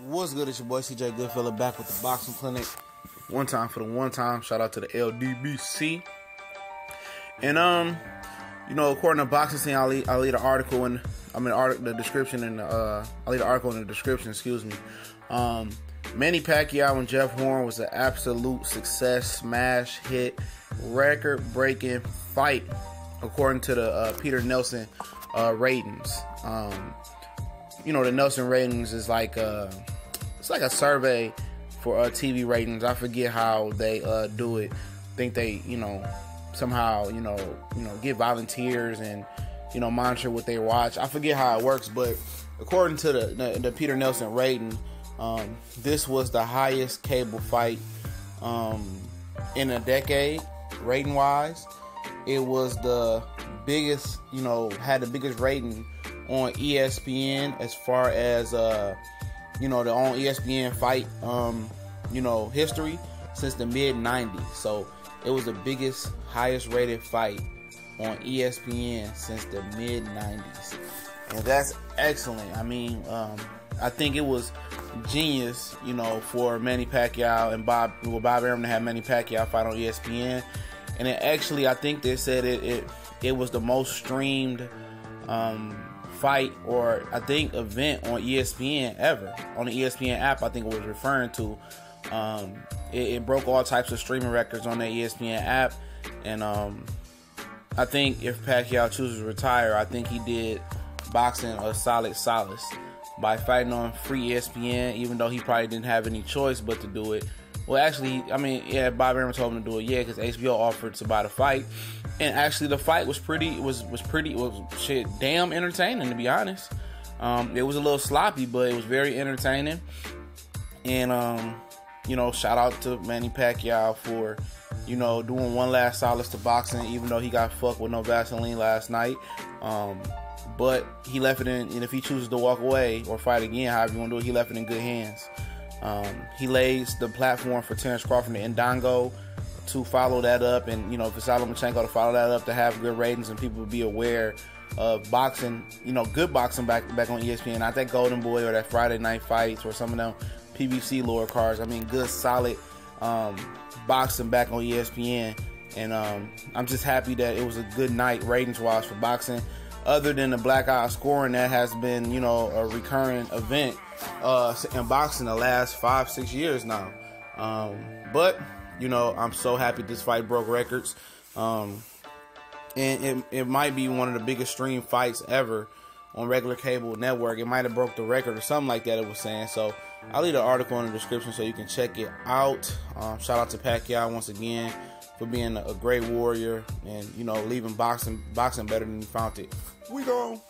What's good? It's your boy CJ Goodfella back with the Boxing Clinic. One time for the one time. Shout out to the LDBC. And according to Boxing Scene, I'll leave an article in. The description and I'll leave the article in the description. Excuse me. Manny Pacquiao and Jeff Horn was an absolute success, smash hit, record-breaking fight, according to the Peter Nelson ratings. The Nelson ratings is like it's like a survey for TV ratings. I forget how they do it. I think they somehow get volunteers and monitor what they watch. I forget how it works, but according to the Peter Nelson rating, this was the highest cable fight in a decade, rating wise. It was the biggest, had the biggest rating on ESPN as far as the on ESPN fight history since the mid 90s. So it was the biggest, highest rated fight on ESPN since the mid 90s, and that's excellent. I mean, I think it was genius, for Manny Pacquiao and Bob Arum to have Manny Pacquiao fight on ESPN, and actually, I think they said it was the most streamed fight or I think event on ESPN ever, on the ESPN app. I think it was referring to. It broke all types of streaming records on the ESPN app, and I think if Pacquiao chooses to retire, I think he did boxing a solid solace by fighting on free ESPN, even though he probably didn't have any choice but to do it. Well, actually, Bob Arum told him to do it, because HBO offered to buy the fight, and actually the fight was damn entertaining, to be honest. It was a little sloppy, but it was very entertaining, and shout out to Manny Pacquiao for doing one last solace to boxing, even though he got fucked with no Vaseline last night. But he left it in, and if he chooses to walk away or fight again, however you want to do it, he left it in good hands. He lays the platform for Terence Crawford and Ndongo to follow that up, and for Lomachenko to follow that up, to have good ratings and people be aware of boxing, good boxing back on ESPN, not that Golden Boy or that Friday Night Fights or some of them PBC lower cards. Good solid boxing back on ESPN, and I'm just happy that it was a good night ratings wise for boxing. Other than the black eye scoring that has been a recurring event in boxing the last 5-6 years now, but I'm so happy this fight broke records, and it might be one of the biggest stream fights ever on regular cable network. It might have broke the record or something like that, it was saying. So I'll leave the article in the description so you can check it out. Shout out to Pacquiao once again for being a great warrior and leaving boxing better than he found it. We gone.